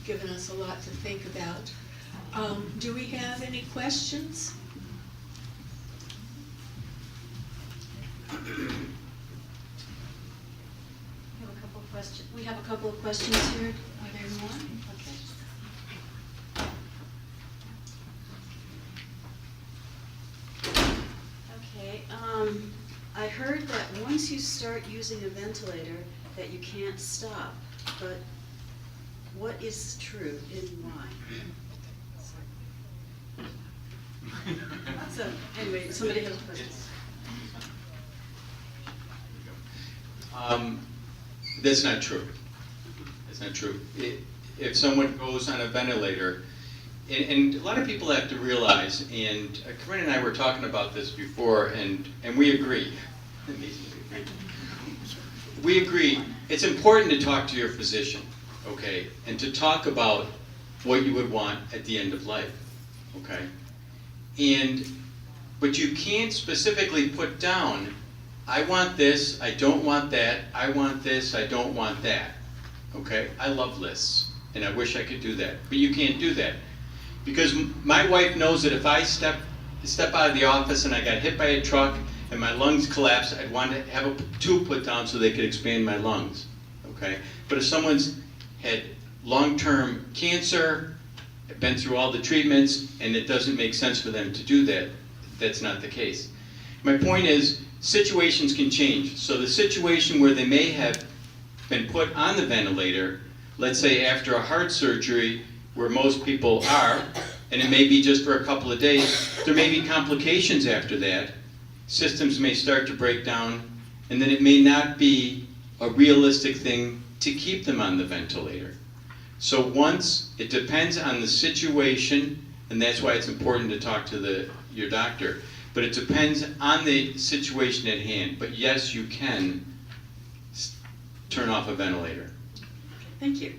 given us a lot to think about. Do we have any questions? We have a couple of questions here. Are there more? Okay. I heard that once you start using a ventilator, that you can't stop. But what is true and why? So anyway, somebody has a question. That's not true. That's not true. If someone goes on a ventilator, and a lot of people have to realize, and Corinne and I were talking about this before, and we agree. We agree. It's important to talk to your physician, okay, and to talk about what you would want at the end of life, okay? But you can't specifically put down, I want this, I don't want that, I want this, I don't want that, okay? I love lists, and I wish I could do that, but you can't do that. Because my wife knows that if I step out of the office and I got hit by a truck and my lungs collapsed, I'd want to have a tube put down so they could expand my lungs, okay? But if someone's had long-term cancer, been through all the treatments, and it doesn't make sense for them to do that, that's not the case. My point is, situations can change. So the situation where they may have been put on the ventilator, let's say after a heart surgery, where most people are, and it may be just for a couple of days, there may be complications after that. Systems may start to break down, and then it may not be a realistic thing to keep them on the ventilator. So it depends on the situation, and that's why it's important to talk to your doctor. But it depends on the situation at hand. But yes, you can turn off a ventilator. Thank you.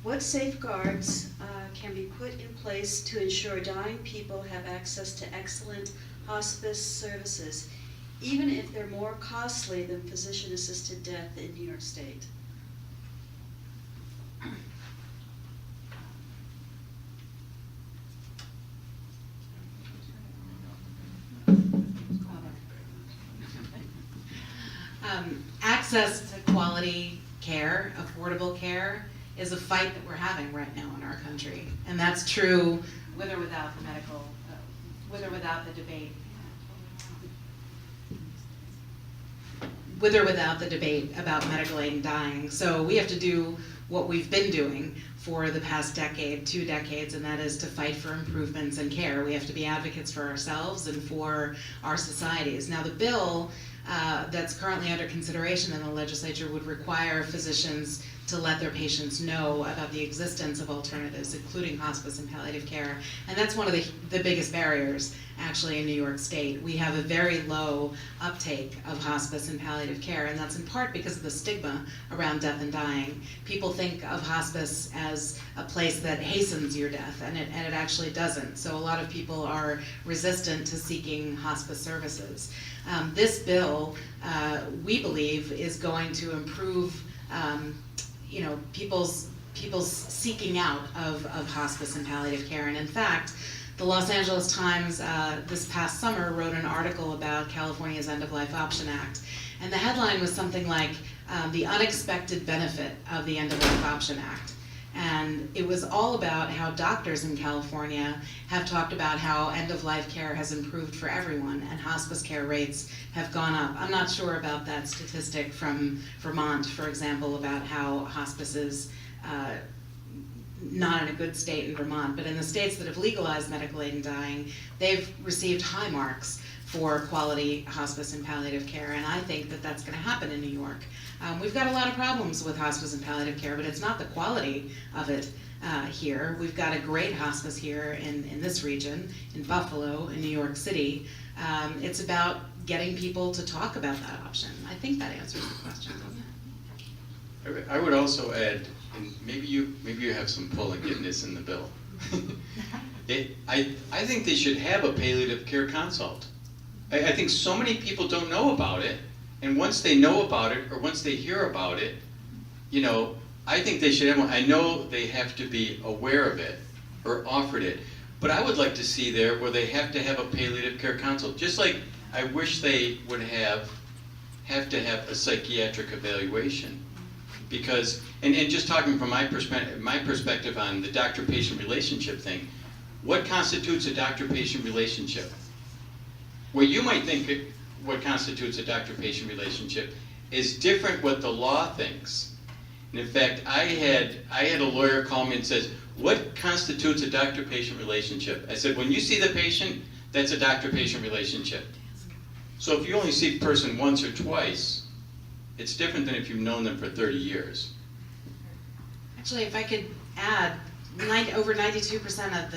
What safeguards can be put in place to ensure dying people have access to excellent hospice services, even if they're more costly than physician-assisted death in New York State? Access to quality care, affordable care, is a fight that we're having right now in our country. And that's true with or without the medical, with or without the debate. With or without the debate about medical aid and dying. So we have to do what we've been doing for the past decade, 2 decades, and that is to fight for improvements in care. We have to be advocates for ourselves and for our societies. Now the bill that's currently under consideration in the legislature would require physicians to let their patients know about the existence of alternatives, including hospice and palliative care. And that's one of the biggest barriers, actually, in New York State. We have a very low uptake of hospice and palliative care, and that's in part because of the stigma around death and dying. People think of hospice as a place that hastens your death, and it actually doesn't. So a lot of people are resistant to seeking hospice services. This bill, we believe, is going to improve people's seeking out of hospice and palliative care. And in fact, the Los Angeles Times this past summer wrote an article about California's End-of-Life Option Act. And the headline was something like, the unexpected benefit of the End-of-Life Option Act. And it was all about how doctors in California have talked about how end-of-life care has improved for everyone and hospice care rates have gone up. I'm not sure about that statistic from Vermont, for example, about how hospice is not in a good state in Vermont, but in the states that have legalized medical aid and dying, they've received high marks for quality hospice and palliative care, and I think that that's going to happen in New York. We've got a lot of problems with hospice and palliative care, but it's not the quality of it here. We've got a great hospice here in this region, in Buffalo, in New York City. It's about getting people to talk about that option. I think that answers the question, doesn't it? I would also add, and maybe you have some pull in getting this in the bill. I think they should have a palliative care consult. I think so many people don't know about it, and once they know about it, or once they hear about it, I think they should have one. I know they have to be aware of it or offered it, but I would like to see there where they have to have a palliative care consult. Just like I wish they would have to have a psychiatric evaluation. Because, and just talking from my perspective on the doctor-patient relationship thing, what constitutes a doctor-patient relationship? Well, you might think what constitutes a doctor-patient relationship is different what the law thinks. And in fact, I had a lawyer call me and says, what constitutes a doctor-patient relationship? I said, when you see the patient, that's a doctor-patient relationship. So if you only see a person once or twice, it's different than if you've known them for 30 years. Actually, if I could add, over 92% of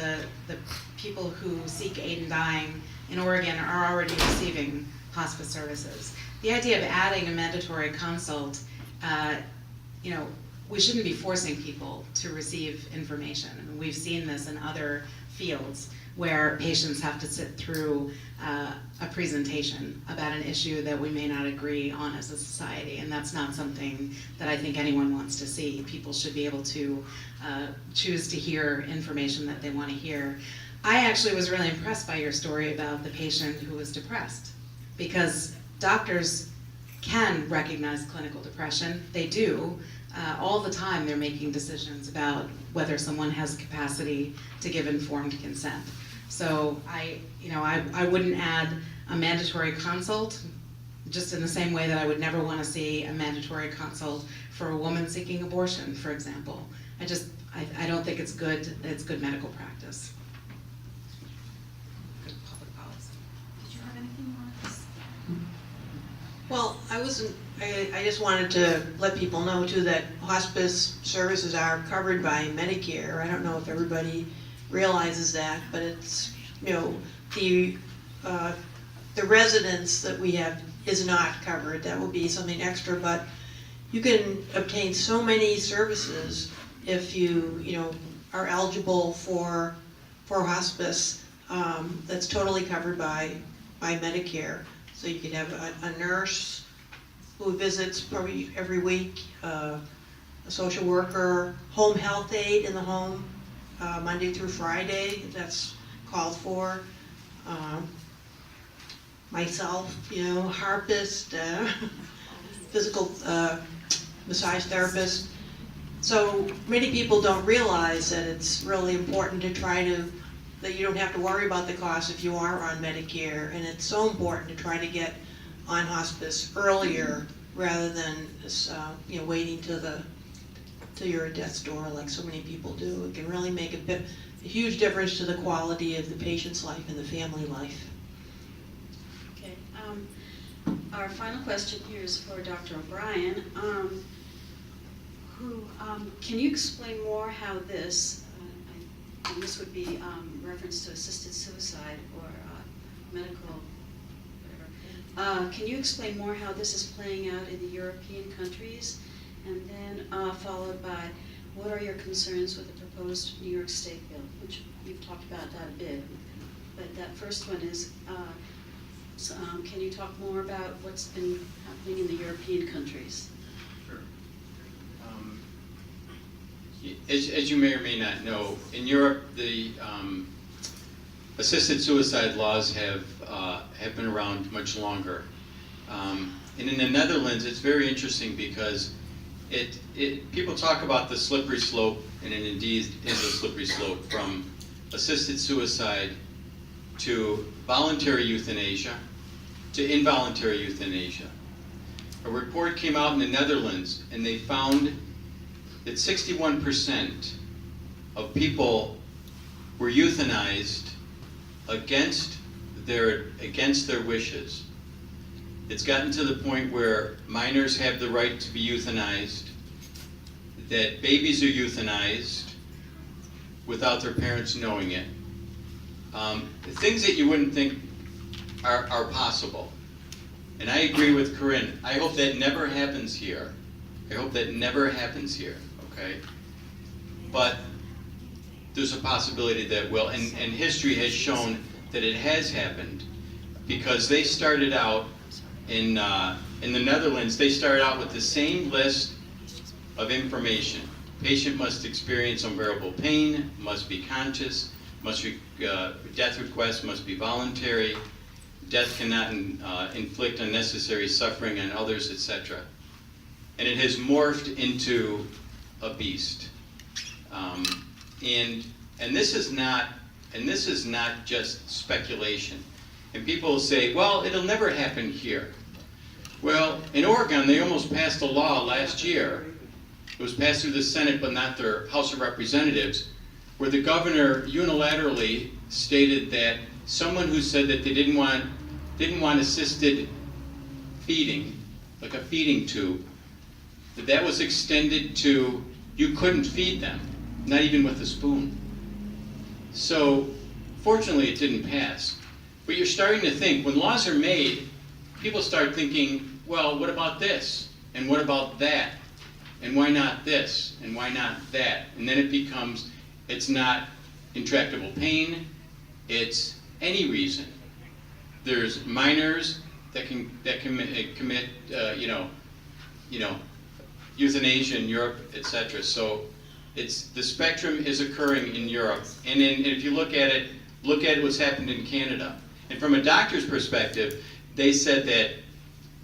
the people who seek aid in dying in Oregon are already receiving hospice services. The idea of adding a mandatory consult, we shouldn't be forcing people to receive information. I mean, we've seen this in other fields where patients have to sit through a presentation about an issue that we may not agree on as a society, and that's not something that I think anyone wants to see. People should be able to choose to hear information that they want to hear. I actually was really impressed by your story about the patient who was depressed, because doctors can recognize clinical depression. They do. All the time they're making decisions about whether someone has capacity to give informed consent. So I wouldn't add a mandatory consult, just in the same way that I would never want to see a mandatory consult for a woman seeking abortion, for example. I don't think it's good medical practice. Good public policy. Did you have anything you wanted to say? Well, I just wanted to let people know too that hospice services are covered by Medicare. I don't know if everybody realizes that, but it's, the residence that we have is not covered. That will be something extra, but you can obtain so many services if you are eligible for hospice. That's totally covered by Medicare. So you could have a nurse who visits probably every week, a social worker, home health aide in the home, Monday through Friday, that's called for. Myself, harpist, physical massage therapist. So many people don't realize that it's really important to that you don't have to worry about the cost if you are on Medicare, and it's so important to try to get on hospice earlier rather than waiting to your death's door like so many people do. It can really make a huge difference to the quality of the patient's life and the family life. Okay, our final question here is for Dr. O'Brien. Can you explain more how this, and this would be reference to assisted suicide or medical, whatever. Can you explain more how this is playing out in the European countries? And then followed by, what are your concerns with the proposed New York State bill, which you've talked about that a bit. But that first one is, can you talk more about what's been happening in the European countries? Sure. As you may or may not know, in Europe, the assisted suicide laws have been around much longer. And in the Netherlands, it's very interesting because people talk about the slippery slope, and it indeed is a slippery slope, from assisted suicide to voluntary euthanasia to involuntary euthanasia. A report came out in the Netherlands, and they found that 61% of people were euthanized against their wishes. It's gotten to the point where minors have the right to be euthanized, that babies are euthanized without their parents knowing it. Things that you wouldn't think are possible. And I agree with Corinne. I hope that never happens here. I hope that never happens here, okay? But there's a possibility that will, and history has shown that it has happened, because they started out in the Netherlands. They started out with the same list of information. Patient must experience unbearable pain, must be conscious, death request must be voluntary, death cannot inflict unnecessary suffering on others, etc. And it has morphed into a beast. And this is not just speculation. And people say, well, it'll never happen here. Well, in Oregon, they almost passed a law last year. It was passed through the Senate, but not their House of Representatives, where the governor unilaterally stated that someone who said that they didn't want assisted feeding, like a feeding tube, that was extended to, you couldn't feed them, not even with a spoon. So, fortunately, it didn't pass. But you're starting to think, when laws are made, people start thinking, well, what about this? And what about that? And why not this? And why not that? And then it becomes, it's not intractable pain, it's any reason. There's minors that commit euthanasia in Europe, etc. So the spectrum is occurring in Europe. And if you look at what's happened in Canada. And from a doctor's perspective, they said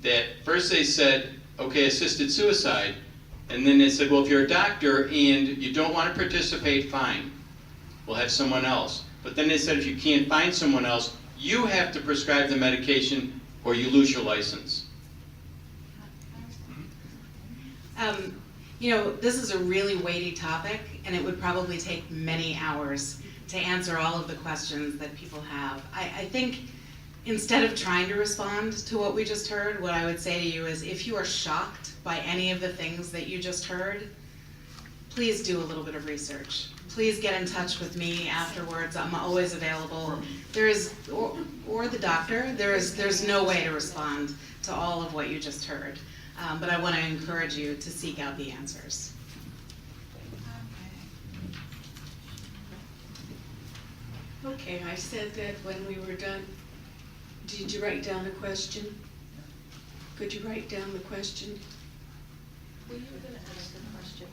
that first they said, okay, assisted suicide, and then they said, well, if you're a doctor and you don't want to participate, fine, we'll have someone else. But then they said, if you can't find someone else, you have to prescribe the medication or you lose your license. This is a really weighty topic, and it would probably take many hours to answer all of the questions that people have. I think instead of trying to respond to what we just heard, what I would say to you is, if you are shocked by any of the things that you just heard, please do a little bit of research. Please get in touch with me afterwards. I'm always available. Or the doctor. There's no way to respond to all of what you just heard. But I want to encourage you to seek out the answers. Okay, I said that when we were done. Did you write down the question? Could you write down the question? Well, you were going to ask the question,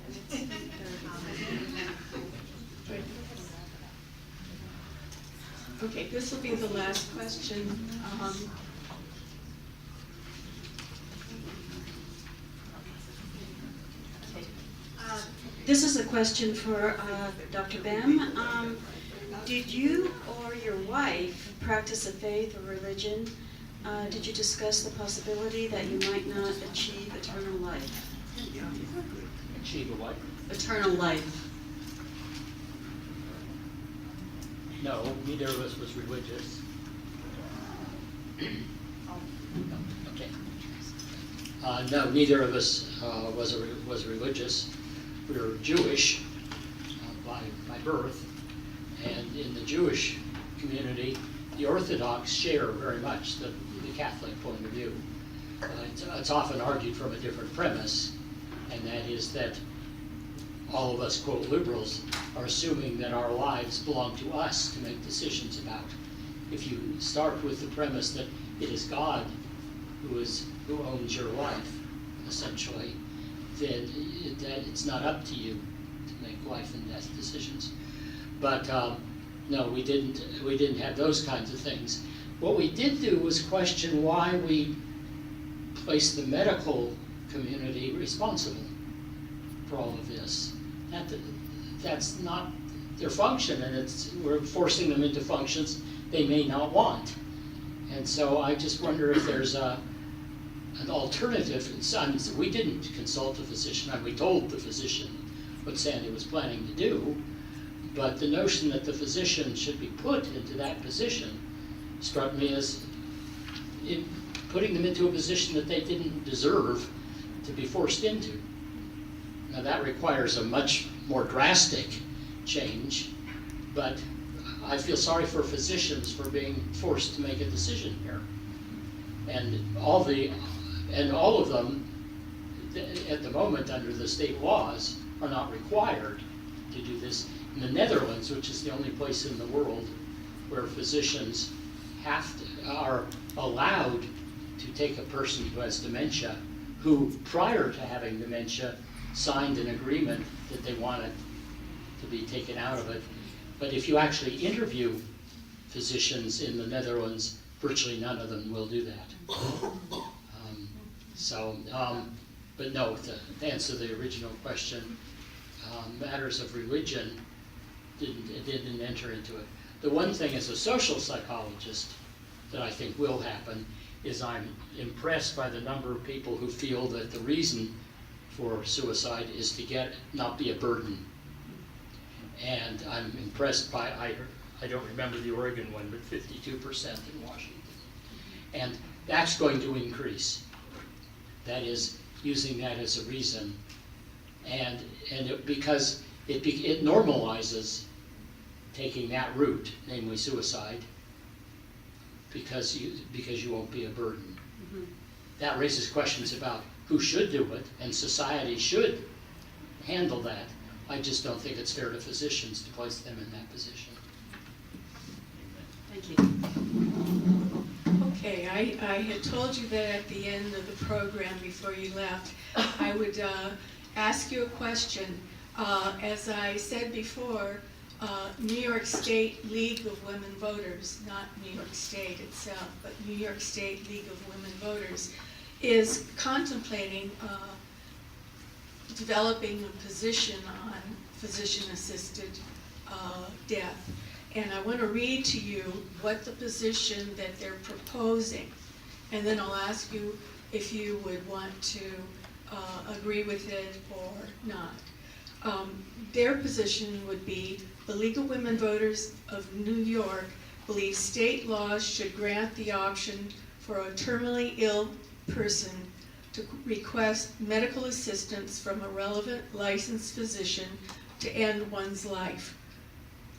Okay, this will be the last question. This is a question for Dr. Bem. Did you or your wife practice a faith or religion? Did you discuss the possibility that you might not achieve eternal life? Achieve a what? Eternal life. No, neither of us was religious. Okay. No, neither of us was religious. We were Jewish by birth, and in the Jewish community, the Orthodox share very much the Catholic point of view. It's often argued from a different premise, and that is that all of us, quote, liberals, are assuming that our lives belong to us to make decisions about. If you start with the premise that it is God who owns your life, essentially, then it's not up to you to make life and death decisions. But no, we didn't have those kinds of things. What we did do was question why we placed the medical community responsible for all of this. That's not their function, and we're forcing them into functions they may not want. And so I just wonder if there's an alternative. We didn't consult the physician, and we told the physician what Sandy was planning to do, but the notion that the physician should be put into that position struck me as putting them into a position that they didn't deserve to be forced into. Now that requires a much more drastic change, but I feel sorry for physicians for being forced to make a decision here. And all of them, at the moment under the state laws, are not required to do this. In the Netherlands, which is the only place in the world where physicians are allowed to take a person who has dementia, who prior to having dementia signed an agreement that they wanted to be taken out of it. But if you actually interview physicians in the Netherlands, virtually none of them will do that. But no, to answer the original question, matters of religion didn't enter into it. The one thing as a social psychologist that I think will happen is I'm impressed by the number of people who feel that the reason for suicide is to not be a burden. And I'm impressed by, I don't remember the Oregon one, but 52% in Washington. And that's going to increase. That is, using that as a reason. Because it normalizes taking that route, namely suicide, because you won't be a burden. Mhm. That raises questions about who should do it, and society should handle that. I just don't think it's fair to physicians to place them in that position. Thank you. Okay, I had told you that at the end of the program before you left, I would ask you a question. As I said before, New York State League of Women Voters, not New York State itself, but New York State League of Women Voters, is contemplating developing a position on physician-assisted death. And I want to read to you what the position that they're proposing, and then I'll ask you if you would want to agree with it or not. Their position would be, the League of Women Voters of New York believes state laws should grant the option for a terminally ill person to request medical assistance from a relevant licensed physician to end one's life.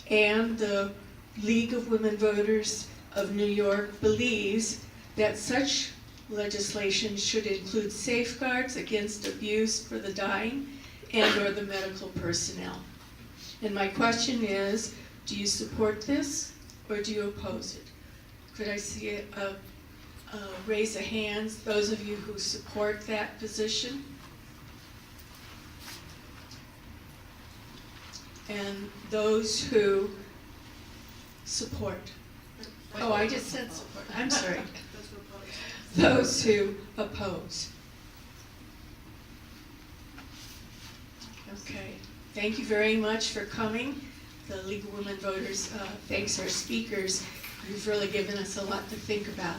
And the League of Women Voters of New York believes that such legislation should include safeguards against abuse for the dying and/or the medical personnel. And my question is, do you support this or do you oppose it? Could I see a raise of hands, those of you who support that position? And those who support. Oh, I just said support, I'm sorry. Those who oppose. Okay, thank you very much for coming. The League of Women Voters thanks our speakers. You've really given us a lot to think about.